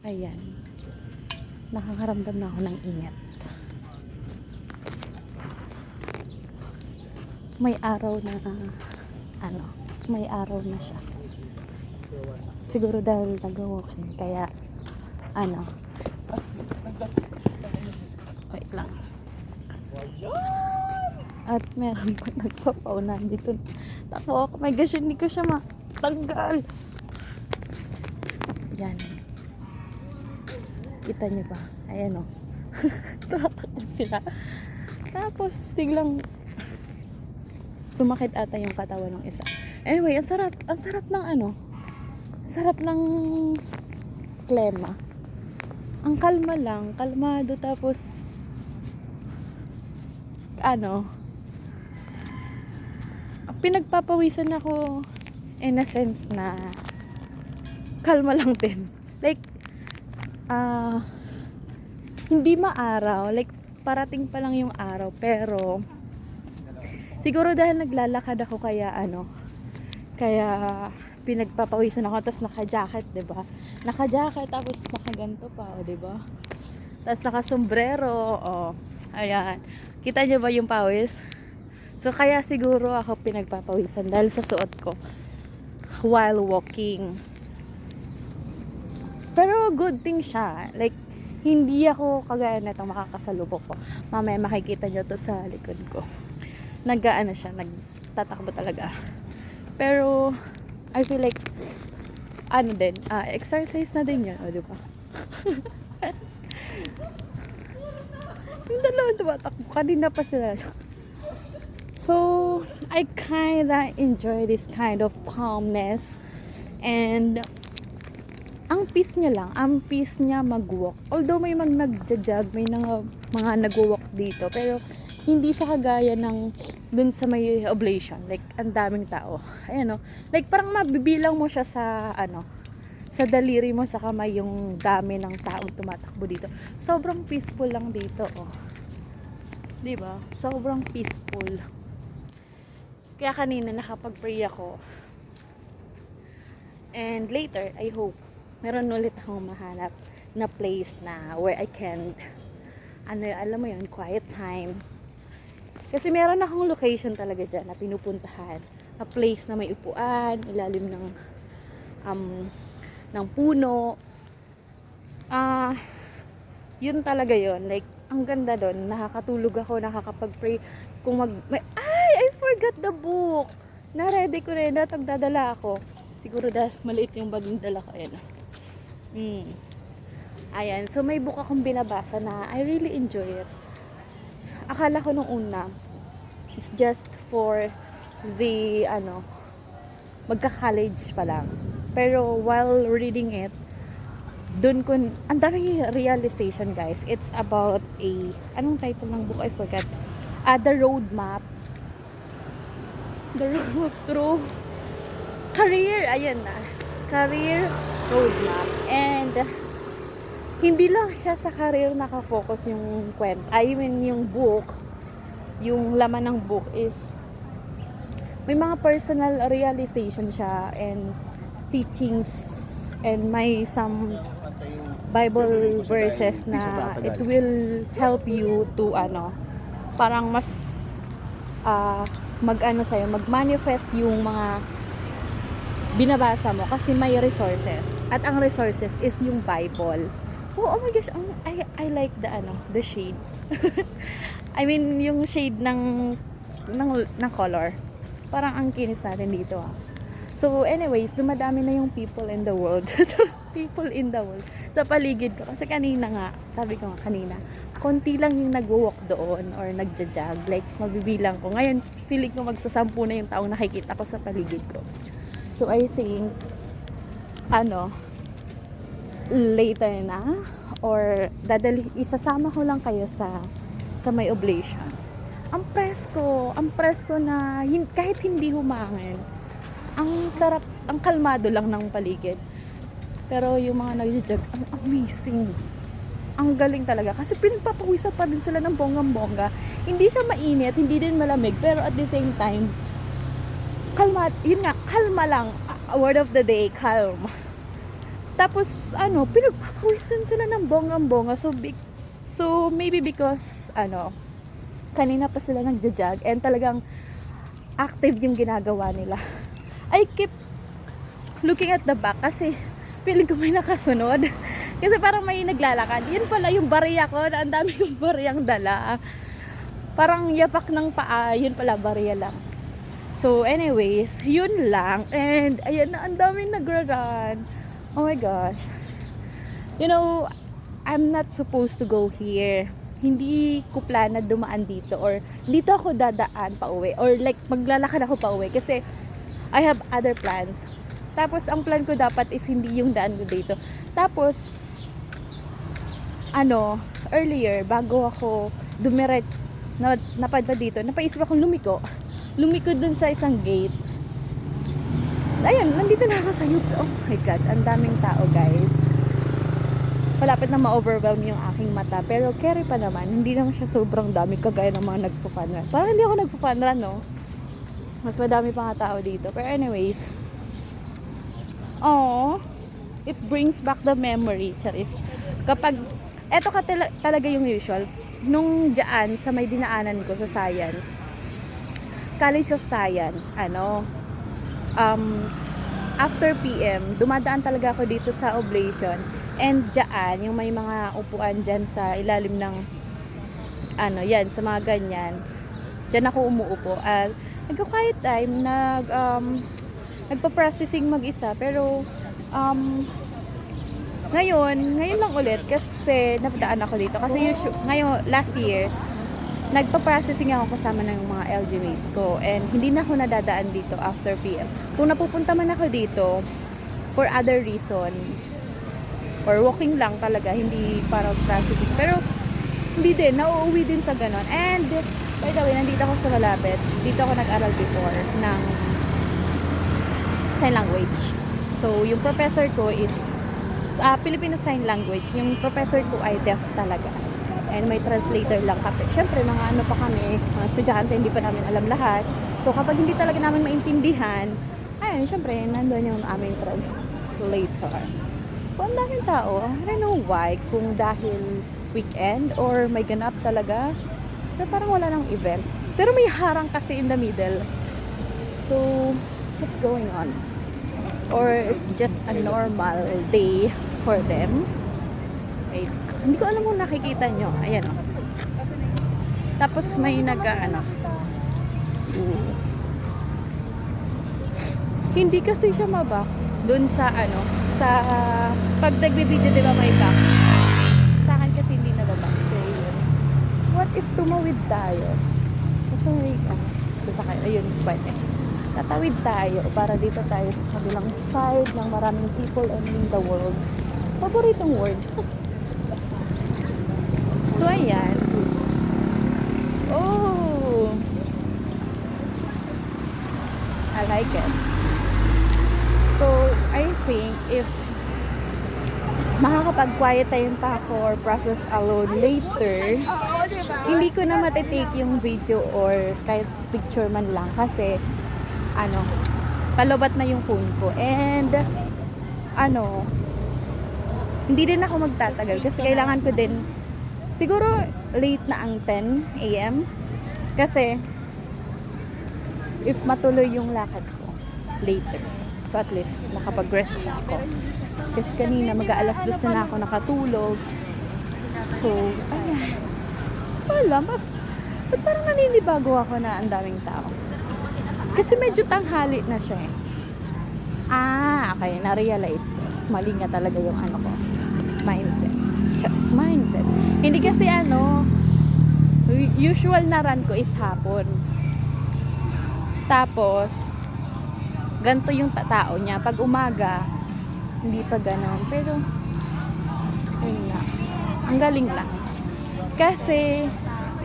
Ayan. Nakakaramdam na ako ng init. May araw na may araw na siya. Siguro dahil nag-walking kaya wait lang. At meron pa nagpapaunan dito. Tako ako, my gosh, hindi ko siya matanggal. Yan. Kita niyo ba? Ayan o. Tatakbo sila. Tapos, biglang sumakit ata yung katawan ng isa. Anyway, ang sarap ng sarap ng klema. Ang kalma lang, kalmado, tapos pinagpapawisan ako in a sense na kalma lang din. Like, hindi maaraw. Like, parating pa lang yung araw. Pero, siguro dahil naglalakad ako kaya pinagpapawisan ako. Tapos naka-jacket, diba? Naka-jacket, tapos nakaganto pa, diba? Tapos naka-sombrero, ayan. Kita nyo ba yung pawis? So, kaya siguro ako pinagpapawisan dahil sa suot ko while walking. Pero good thing siya. Like, hindi ako kagaya na itong makakasalubok ko. Mamaya makikita nyo to sa likod ko. Siya, nagtatakbo talaga. Pero, I feel like, exercise na din yun, diba? Yung dalawang tumatakbo, kanina pa sila. So, I kinda enjoy this kind of calmness. And, ang peace niya mag-walk. Although may nagja-jog, may mga nag-walk dito. Pero, hindi siya kagaya ng dun sa may oblation. Like, ang daming tao. Ayan o. Like, parang mabibilang mo siya sa daliri mo sa kamay yung dami ng taong tumatakbo dito. Sobrang peaceful lang dito, diba? Sobrang peaceful. Kaya kanina nakapag-pray ako. And later, I hope, meron ulit akong mahanap na place na where I can, alam mo yun, quiet time. Kasi meron akong location talaga dyan na pinupuntahan. A place na may upuan, ilalim ng puno. Yun talaga yun. Like, ang ganda doon. Nakakatulog ako, nakakapag-pray. I forgot the book. Na-ready ko rin. Dadala ako. Siguro dahil maliit yung bag yung dala ko. Ayan. So, may book akong binabasa na I really enjoy it. Akala ko nung una, it's just for the, magka-college pa lang. Pero, while reading it, ang daming realization, guys. It's about anong title ng book? I forgot. The roadmap through career. Ayan na. Career roadmap. And, hindi lang siya sa career nakafocus yung yung book. Yung laman ng book is, may mga personal realization siya and teachings and may some Bible verses na it will help you to parang mas mag-manifest yung mga binabasa mo kasi may resources. At ang resources is yung Bible. Oh my gosh, I like the shades. I mean, yung shade ng color. Parang ang kinis natin dito. So, anyways, dumadami na yung people in the world. People in the world. Sa paligid ko. Kasi kanina nga, sabi ko nga kanina, konti lang yung nag-walk doon or nagja-jog. Like, mabibilang ko. Ngayon, feeling ko magsasampu na yung taong nakikita ko sa paligid ko. So, I think, later na, or isasama ko lang kayo sa may oblation. Ang presko na, kahit hindi humangin, ang sarap, ang kalmado lang ng paligid. Pero yung mga nag-jog, ang amazing. Ang galing talaga. Kasi pinagpapawisan pa din sila ng bonggang-bongga. Hindi siya mainit, hindi din malamig. Pero at the same time, kalma lang. Word of the day, calm. Tapos, pinagpapawisan sila ng bonggang-bongga. So, maybe because, kanina pa sila nagja-jog and talagang active yung ginagawa nila. I keep looking at the back kasi feeling ko may nakasunod. Kasi parang may naglalakad. Yun pala yung bariya ko na ang dami kong bariyang dala. Parang yapak ng paa. Yun pala, bariya lang. So, anyways, yun lang. And, ayan na, ang daming nagra-run. Oh my gosh. You know, I'm not supposed to go here. Hindi ko plan na dumaan dito or dito ako dadaan pa uwi or like maglalakad ako pa uwi kasi I have other plans. Tapos ang plan ko dapat is hindi yung daan ko dito. Tapos earlier bago ako napadpad dito, napaisip akong lumiko dun sa isang gate. Ayun, nandito na ako sa UP. Oh my God, ang daming tao, guys. Malapit na ma-overwhelm yung aking mata. Pero carry pa naman. Hindi naman siya sobrang dami kagaya ng mga nagpo-fun run. Parang hindi ako nagpo-fun run, no? Mas madami pa nga tao dito. Pero anyways. It brings back the memory, Charis. Kapag, eto ka talaga yung usual. Nung dyan, sa may dinaanan ko sa Science. College of Science, after PM, dumadaan talaga ako dito sa Oblation. And dyan, yung may mga upuan dyan sa ilalim ng sa mga ganyan. Dyan ako umuupo. At nagka-quiet time, nagpa-processing mag-isa. Pero, ngayon lang ulit kasi napadaan ako dito. Kasi ngayon, last year, nagpa-processing ako kasama ng mga LG mates ko and hindi na ako nadadaan dito after PM. Kung napupunta man ako dito for other reason or walking lang talaga, hindi para processing. Pero hindi din, nauuwi din sa ganon. And by the way, nandito ako sa malapit. Dito ako nag-aral before ng sign language. So, yung professor ko is Filipino Sign Language. Yung professor ko ay deaf talaga. And may translator lang kami. Siyempre, mga pa kami, mga estudyante, hindi pa namin alam lahat. So, kapag hindi talaga namin maintindihan, ayun, siyempre, nandun yung aming translator. So, ang daming tao. I don't know why, kung dahil weekend or may ganap talaga. Pero parang wala nang event. Pero may harang kasi in the middle. So, what's going on? Or it's just a normal day for them? Wait. Hindi ko alam kung nakikita nyo. Ayan, oh. Tapos may Hindi kasi siya mabak dun sa sa pag nagbe-video, diba may back? Sa akin kasi hindi nababak. So, yun. What if tumawid tayo? Kasi sasakay. Ayun, pwede. Tatawid tayo para dito tayo sa kabilang side ng maraming people in the world. Paboritong word. So, ayan. Oh! I like it. So, I think if makakapag-quiet time pa ako or process alone later, hindi ko na matitake yung video or kahit picture man lang kasi, palobat na yung phone ko. And, hindi din ako magtatagal kasi kailangan ko din siguro late na ang 10 AM kasi if matuloy yung lakad ko later, so at least nakapag-rest na ako kasi kanina mag-aalas 2 na ako nakatulog. So ayan, wala ba't parang naninibago ako na ang daming tao kasi medyo tanghali na siya okay, na-realize ko mali nga talaga yung ko mindset. Hindi kasi usual na run ko is hapon. Tapos ganito yung tao niya. Pag umaga, hindi pa ganon. Pero ayun na. Ang galing lang. Kasi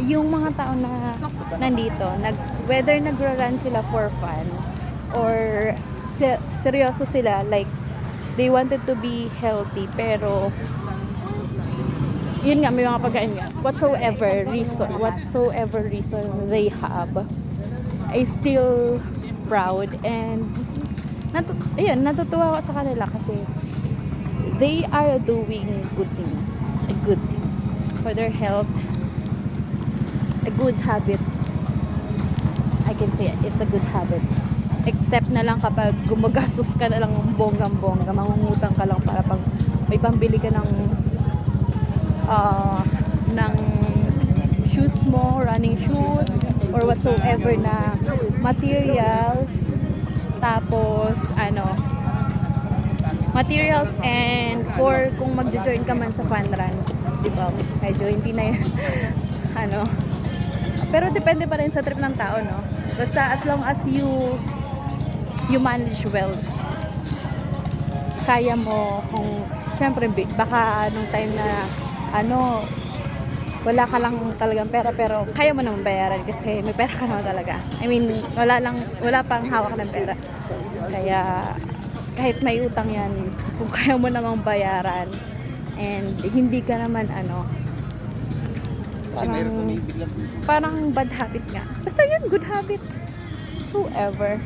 yung mga tao na nandito, whether nagra-run sila for fun or seryoso sila, like they wanted to be healthy, pero yun nga, may mga pagkain nga. Whatsoever reason they have, I still proud and natutuwa ako sa kanila kasi they are doing a good thing for their health, a good habit. I can say it's a good habit. Except na lang kapag gumagastos ka na lang ng bonggang-bongga, mangungutang ka lang para pag may pambili ka ng shoes mo, running shoes, or whatsoever na materials. Tapos, materials, and for kung magjo-join ka man sa fun run, di ba? Medyo hindi na yun, pero depende pa rin sa trip ng tao, no? Basta as long as you manage well, kaya mo. Kung syempre baka nung time na wala ka lang talagang pera, pero kaya mo naman bayaran kasi may pera ka naman talaga. I mean, wala pang hawak ng pera. Kaya kahit may utang yan, kung kaya mo namang bayaran and hindi ka naman parang bad habit nga. Basta yun, good habit. So ever.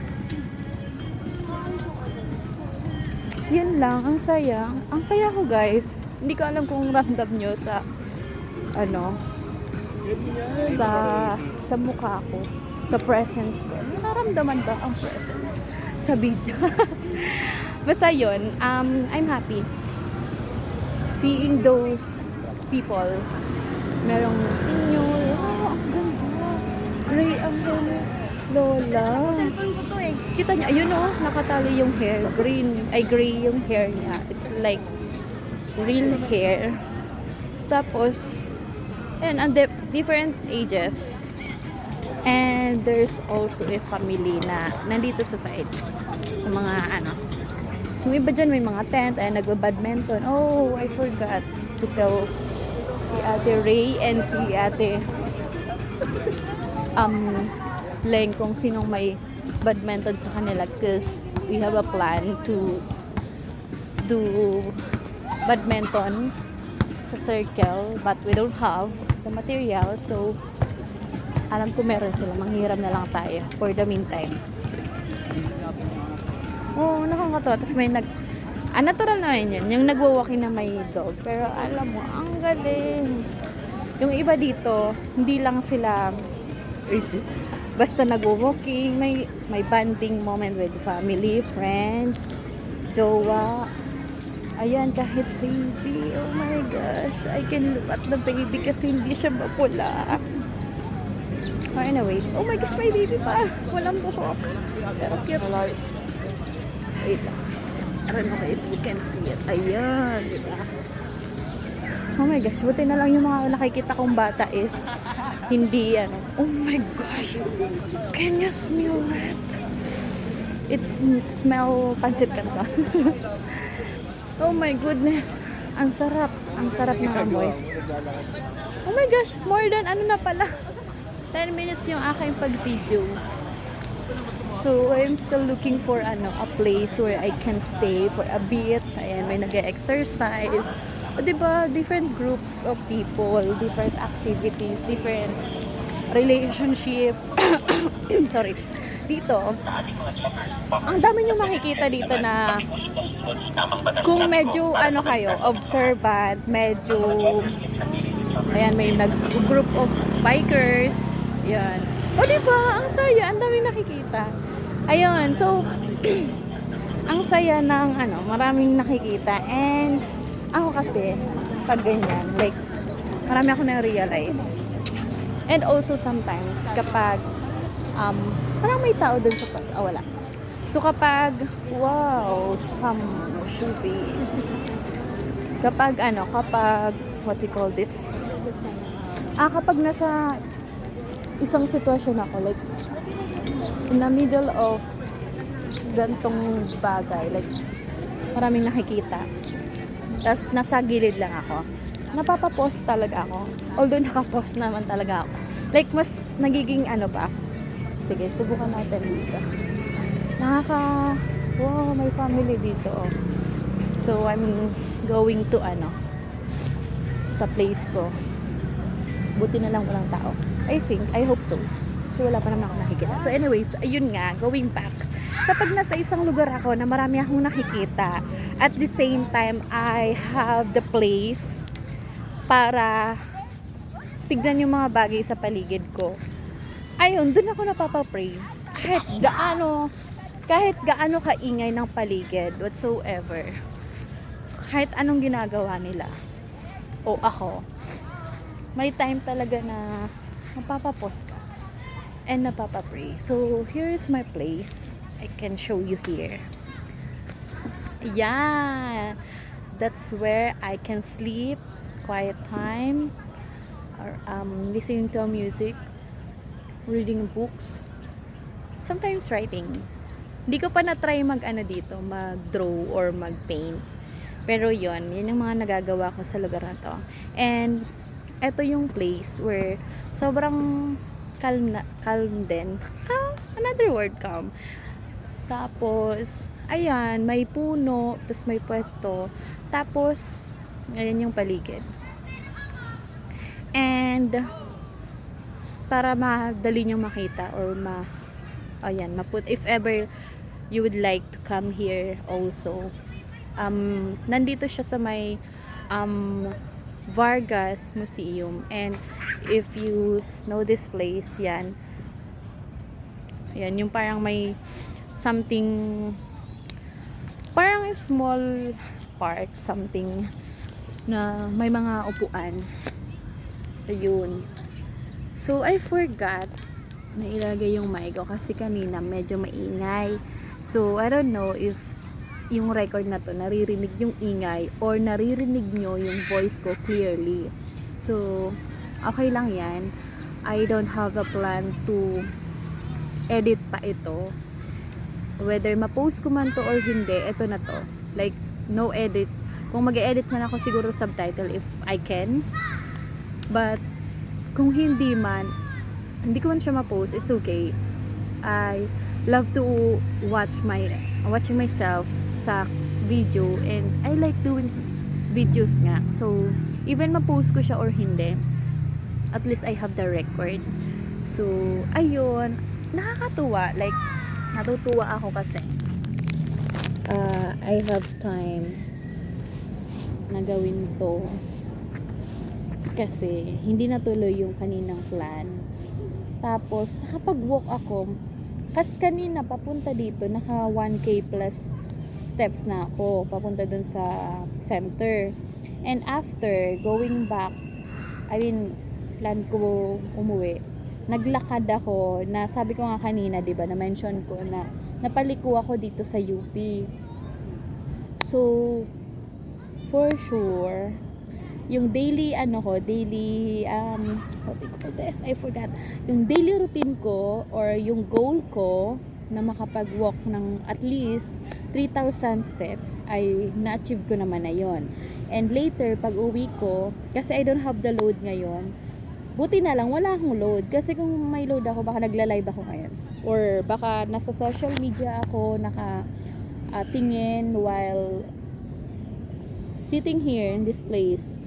Yun lang, ang saya. Ang saya ko, guys. Hindi ko alam kung ramdam nyo sa sa mukha ko, sa presence ko. Naramdaman ba ang presence sa video? Basta yun, I'm happy seeing those people. Merong senior, ang ganda, gray ang helmet, lola. Kita niya, ayun nakatali yung hair, gray yung hair niya. It's like real hair. Tapos, and different ages. And there's also a family na nandito sa side. Sa mga yung iba dyan may mga tent ay nagba-badminton. Oh, I forgot to tell si Ate Ray and si Ate Leng kung sinong may badminton sa kanila, because we have a plan to do badminton sa circle, but we don't have the material, so alam ko meron sila, manghiram na lang tayo for the meantime. Oh, nakakatawa. Tapos may natural na yun, yung nagwa-walking na may dog, pero alam mo, ang galing. Yung iba dito, hindi lang sila basta nagwa-walking, may bonding moment with family, friends, jowa. Ayan, kahit baby. Oh my gosh, I can look at the baby kasi hindi siya mapula. Oh, anyways, oh my gosh, may baby pa. Walang buhok. Pero cute. Wait lang. I don't know if you can see it. Ayan, diba? Oh my gosh, buti na lang yung mga nakikita kong bata is hindi oh my gosh, can you smell it? It's smell pansit canton. Oh my goodness, ang sarap ng amoy. Oh my gosh, more than na pala 10 minutes yung aking pag-video. So I'm still looking for a place where I can stay for a bit. Ayan, may nag-exercise. O, diba, different groups of people, different activities, different relationships. Sorry. Dito, ang dami nyo makikita dito na kung medyo kayo, observant, medyo ayan, may group of bikers. Yan. O, diba, ang saya, ang dami nakikita. Ayun, so ang saya ng maraming nakikita. And ako kasi, pag ganyan, like, marami ako na-realize. And also sometimes, kapag, parang may tao dun sa pas, wala. So kapag, wow, scam, shooting. Kapag, what we call this? Kapag nasa isang sitwasyon ako, like, in the middle of gantong bagay, like, maraming nakikita. Tapos nasa gilid lang ako. Napapapost talaga ako. Although nakapost naman talaga ako. Like, mas nagiging ba? Sige, subukan natin dito. Wow, may family dito. So, I'm going to sa place ko. Buti na lang walang tao. I hope so. So, wala pa naman ako nakikita. So, anyways, ayun nga, going back. Kapag nasa isang lugar ako na marami akong nakikita, at the same time, I have the place para tignan yung mga bagay sa paligid ko. Ayun, dun ako napapapray. Kahit gaano kaingay ng paligid, whatsoever. Kahit anong ginagawa nila. O ako. May time talaga na mapapapost ka. And napapapray. So, here is my place. I can show you here. Yeah. That's where I can sleep. Quiet time. Or listening to music. Reading books. Sometimes writing. Hindi ko pa na-try dito, mag-draw or mag-paint. Pero yun yung mga nagagawa ko sa lugar na to. And, eto yung place where sobrang calm din. Another word, calm. Tapos, ayan, may puno, tapos may pwesto. Tapos, ayan yung paligid. And, para madali nyo makita or if ever you would like to come here also, nandito siya sa may Vargas Museum. And if you know this place, yan yung parang may something, parang small park, something na may mga upuan. Ayun. So, I forgot na ilagay yung mic ko kasi kanina medyo maingay. So, I don't know if yung record na to naririnig yung ingay or naririnig nyo yung voice ko clearly. So, okay lang yan. I don't have a plan to edit pa ito. Whether ma-post ko man to or hindi, ito na to. Like, no edit. Kung mag-edit man ako, siguro subtitle if I can. But, kung hindi man, hindi ko man siya ma-post, it's okay. I love to watching myself sa video, and I like doing videos nga. So, even ma-post ko siya or hindi, at least I have the record. So, ayun, nakakatuwa. Like, natutuwa ako kasi I have time na gawin to. Kasi hindi natuloy yung kaninang plan. Tapos nakapag-walk ako. Kasi kanina papunta dito, naka 1k plus steps na ako papunta dun sa center. And after going back, plan ko umuwi. Naglakad ako na sabi ko nga kanina, 'di ba, na mention ko na napaliko ako dito sa UP. So for sure yung daily what do you call this? I forgot. Yung daily routine ko or yung goal ko na makapag-walk ng at least 3,000 steps ay na-achieve ko naman na yon. And later, pag uwi ko, kasi I don't have the load ngayon, buti na lang, wala akong load. Kasi kung may load ako, baka nagla-live ako ngayon. Or baka nasa social media ako, tingin while sitting here in this place.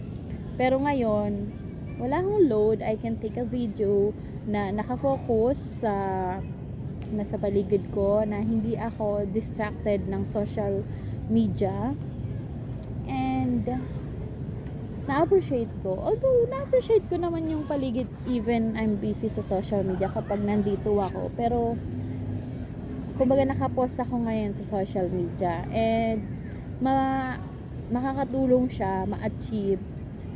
Pero ngayon, wala akong load. I can take a video na nakafocus sa nasa paligid ko, na hindi ako distracted ng social media. And na-appreciate ko. Although, na-appreciate ko naman yung paligid even I'm busy sa social media kapag nandito ako. Pero, kumbaga nakapost ako ngayon sa social media. And, makakatulong siya ma-achieve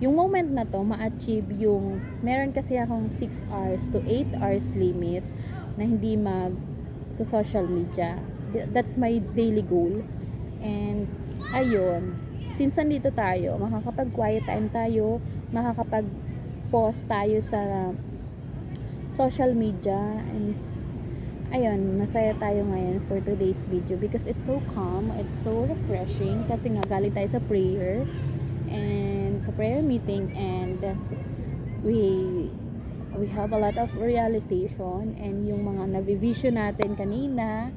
yung moment na to, ma-achieve yung meron kasi akong 6 hours to 8 hours limit na hindi sa social media. That's my daily goal. And ayun, since nandito tayo, makakapag-quiet time tayo, makakapag-post tayo sa social media, and ayun, masaya tayo ngayon for today's video because it's so calm, it's so refreshing kasi nga galing tayo sa prayer and sa prayer meeting, and we have a lot of realization, and yung mga navivision natin kanina,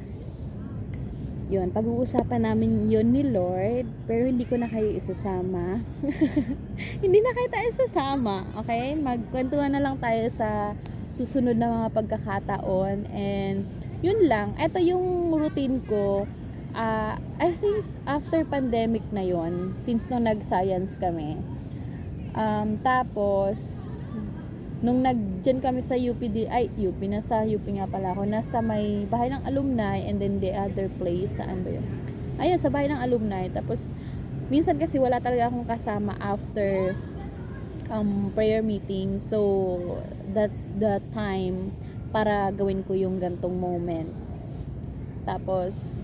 yun, pag-uusapan namin yun ni Lord, pero hindi ko na kayo isasama. Hindi na kayo tayo isasama, okay? Magkwentuhan na lang tayo sa susunod na mga pagkakataon. And yun lang, ito yung routine ko. I think after pandemic na yon, since nung nag-science kami, tapos nung nag-dyan kami sa UPD, nasa UP nga pala ako, nasa may bahay ng alumni, and then the other place, saan ba yun? Ayun, sa bahay ng alumni. Tapos, minsan kasi wala talaga akong kasama after prayer meeting. So, that's the time para gawin ko yung gantong moment. Tapos,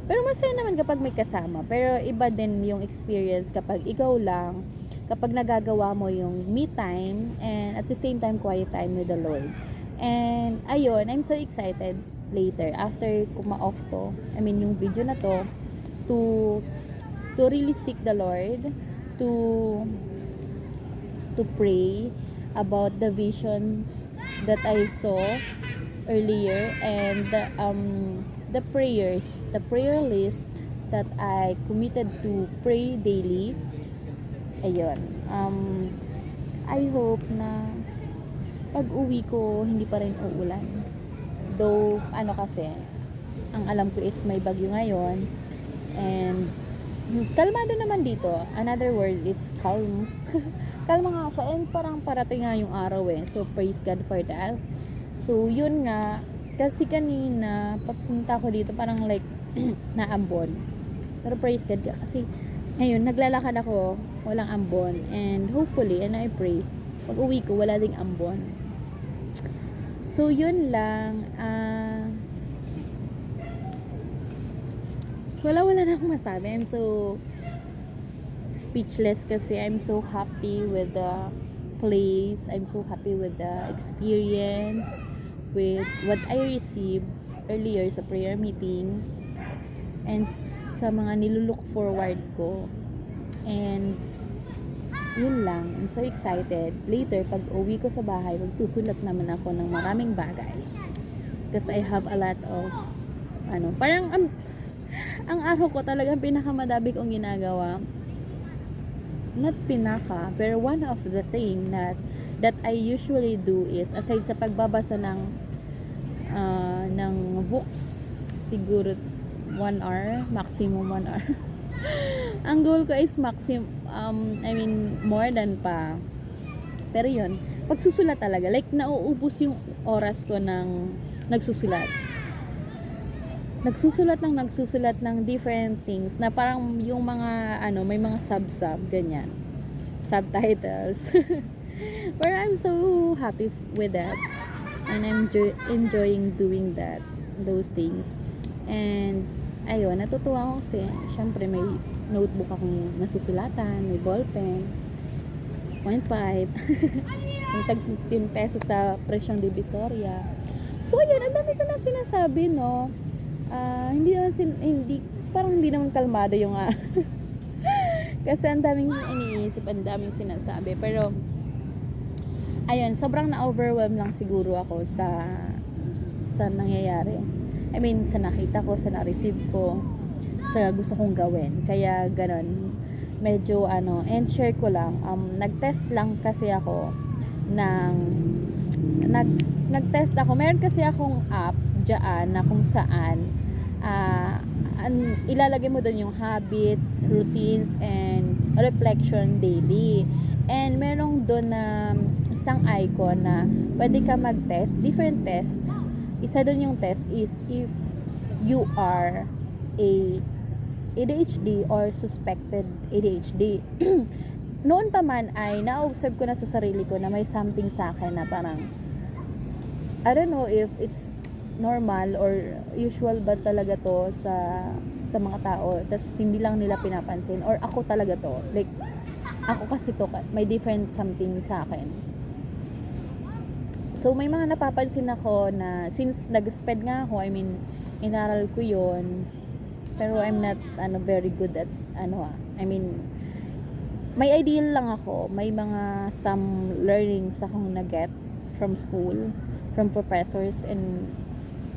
pero masaya naman kapag may kasama. Pero iba din yung experience kapag ikaw lang, kapag nagagawa mo yung me time and at the same time quiet time with the Lord. And ayun, I'm so excited later after ko ma-off to, yung video na to, to really seek the Lord, to pray about the visions that I saw earlier, and the prayer list that I committed to pray daily. Ayun, I hope na pag uwi ko hindi pa rin uulan, though kasi ang alam ko is may bagyo ngayon, and kalmado naman dito. Another word, it's calm. Kalma nga siya, and parang parating nga yung araw so praise God for that. So yun nga, kasi kanina papunta ko dito parang like naambon, pero praise God kasi ngayon naglalakad ako, walang ambon, and hopefully, and I pray pag uwi ko wala ding ambon. So yun lang, wala na akong masabi. I'm so speechless kasi I'm so happy with the place, I'm so happy with the experience, with what I received earlier sa prayer meeting, and sa mga nilulook forward ko. And yun lang, I'm so excited. Later, pag uwi ko sa bahay, magsusulat naman ako ng maraming bagay, because I have a lot of parang ang araw ko talagang pinakamadami kong ginagawa. Not pero one of the thing that I usually do is, aside sa pagbabasa ng books, siguro 1 hour, maximum 1 hour. Ang goal ko is more than pa. Pero yun, pagsusulat talaga, like nauubos yung oras ko ng nagsusulat ng different things na parang yung mga may mga sub ganyan, subtitles. But I'm so happy with that, and I'm enjoying doing those things. And ayun, natutuwa ako kasi syempre may notebook akong nasusulatan, may ballpen, 0.5 yung tag 10 pesos sa presyong Divisoria. So ayun, ang dami ko na sinasabi, no? Hindi naman kalmado yung kasi ang daming iniisip, ang daming sinasabi. Pero ayun, sobrang na-overwhelm lang siguro ako sa nangyayari. Sa nakita ko, sa na-receive ko, sa gusto kong gawin. Kaya ganon, medyo and share ko lang, nag-test lang kasi ako nag-test ako. Meron kasi akong app dyan na kung saan ilalagay mo doon yung habits, routines, and reflection daily. And merong doon na isang icon na pwede ka mag-test, different test. Isa doon yung test is if you are a ADHD or suspected ADHD. Noon pa man ay na-observe ko na sa sarili ko na may something sa akin na parang I don't know if it's normal or usual ba talaga to sa mga tao, tas hindi lang nila pinapansin, or ako talaga to, like ako kasi to, may different something sa akin. So may mga napapansin ako na since nag-sped nga ako, inaral ko yon, pero I'm not very good at may idea lang ako, may mga some learnings akong na-get from school, from professors and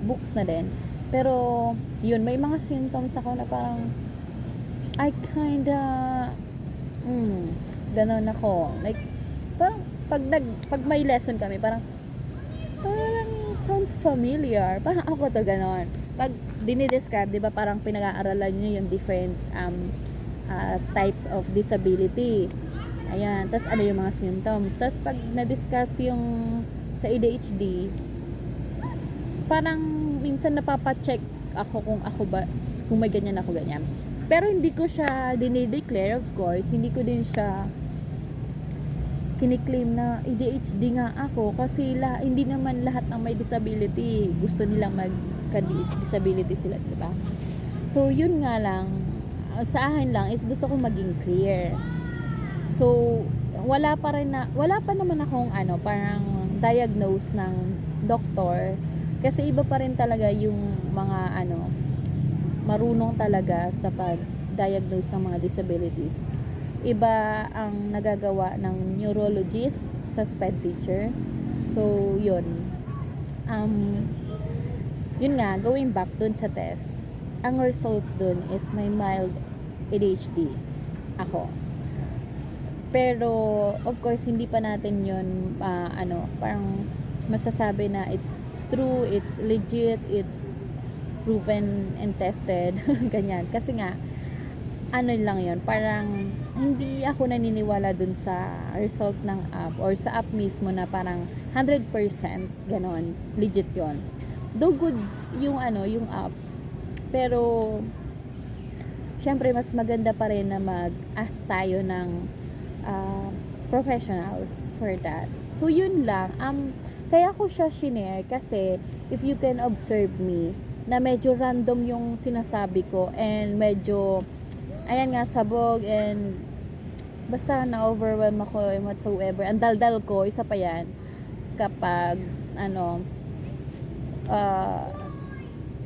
books na din. Pero yun, may mga symptoms ako na parang I kinda ganon ako, like parang pag may lesson kami, parang parang sounds familiar. Parang ako to ganon. Pag dinidescribe, di ba parang pinag-aaralan nyo yung different types of disability. Ayan. Tapos ano yung mga symptoms. Tapos pag na-discuss yung sa ADHD, parang minsan napapacheck ako kung may ganyan ako ganyan. Pero hindi ko siya dinideclare, of course. Hindi ko din siya kiniklaim na ADHD nga ako kasi hindi naman lahat ng may disability gusto nilang disability sila, diba? So yun nga lang, sa akin lang is gusto kong maging clear. So wala pa naman akong parang diagnose ng doktor kasi iba pa rin talaga yung mga marunong talaga sa pag-diagnose ng mga disabilities. Iba ang nagagawa ng neurologist sa SPED teacher. So yun yun nga, going back dun sa test, ang result dun is may mild ADHD ako. Pero of course hindi pa natin yun parang masasabi na it's true, it's legit, it's proven and tested ganyan. Kasi nga lang yun, parang hindi ako naniniwala dun sa result ng app or sa app mismo na parang 100% ganon, legit yon. Though good yung yung app, pero syempre mas maganda pa rin na mag-ask tayo ng professionals for that. So yun lang, kaya ko siya shinare kasi if you can observe me na medyo random yung sinasabi ko and medyo ayan nga, sabog and basta na-overwhelm ako and whatsoever. Ang daldal ko, isa pa yan kapag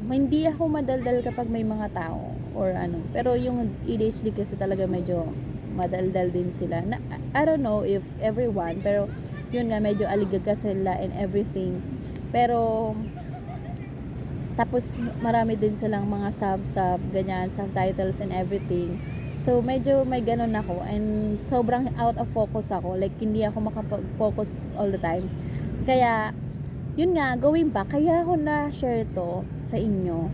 hindi ako madaldal kapag may mga tao or pero yung ADHD kasi talaga medyo madaldal din sila I don't know if everyone, pero yun nga, medyo aligaga sila and everything. Pero tapos marami din silang mga sub ganyan, subtitles and everything. So medyo may ganun ako and sobrang out of focus ako, like hindi ako makapag-focus all the time. Kaya yun nga, going back, kaya ako na share to sa inyo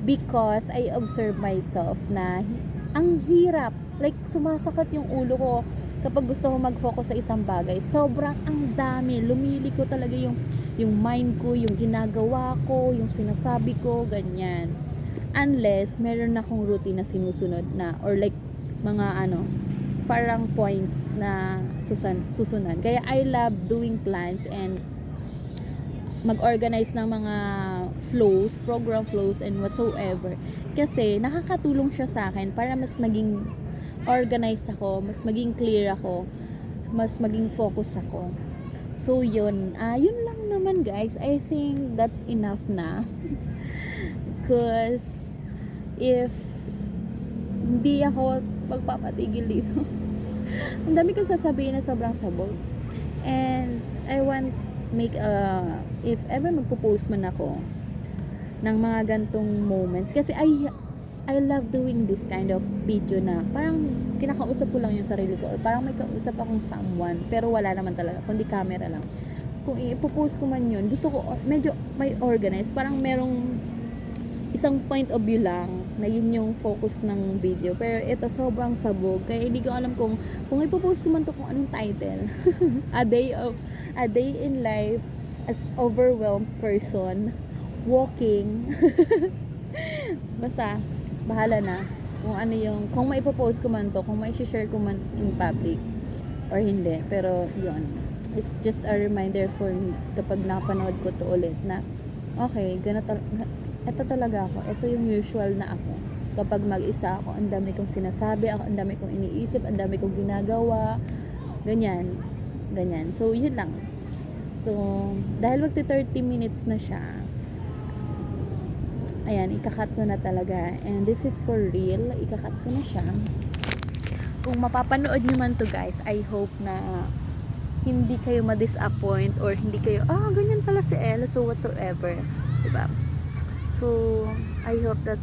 because I observe myself na ang hirap, like sumasakit yung ulo ko kapag gusto ko mag-focus sa isang bagay. Sobrang ang dami, lumili ko talaga yung mind ko, yung ginagawa ko, yung sinasabi ko, ganyan. Unless meron akong routine na sinusunod na or like mga parang points na susunod. Kaya I love doing plans and mag-organize ng mga flows, program flows and whatsoever. Kasi nakakatulong siya sa akin para mas maging organized ako, mas maging clear ako, mas maging focus ako. So yun lang naman guys. I think that's enough na. Because if hindi ako magpapatigil dito, ang dami kong sasabihin na sobrang sabog. And I want make if ever magpo-post man ako ng mga gantong moments, kasi I love doing this kind of video na parang kinakausap ko lang yung sarili ko or parang may kausap akong someone pero wala naman talaga, kundi camera lang. Kung ipopost ko man yun, gusto ko medyo may organize, parang merong isang point of view lang na yun yung focus ng video. Pero ito sobrang sabog, kaya hindi ko alam kung ipopost ko man to kung anong title. a day in life as overwhelmed person walking. Basta bahala na kung maipopost ko man to, kung mai-share ko man in public or hindi. Pero yun, it's just a reminder for me kapag napanood ko to ulit na okay, ito talaga ako. Ito yung usual na ako. Kapag mag-isa ako, ang dami kong sinasabi, ang dami kong iniisip, ang dami kong ginagawa. Ganyan. So, yun lang. So, dahil magti 30 minutes na siya, ayan, ikakat ko na talaga. And this is for real. Ikakat ko na siya. Kung mapapanood nyo man to guys, I hope na hindi kayo ma-disappoint or hindi kayo, ganyan pala si Ella, so whatsoever. Diba? So, I hope that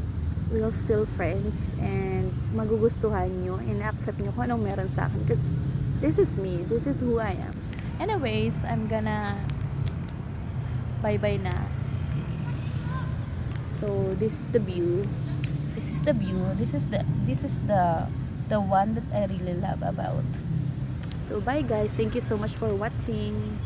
we'll still friends and magugustuhan nyo and accept nyo kung anong meron sa akin because this is me, this is who I am. Anyways, I'm gonna bye-bye na. So this is the view. This is the view. This is the one that I really love about. So bye guys. Thank you so much for watching.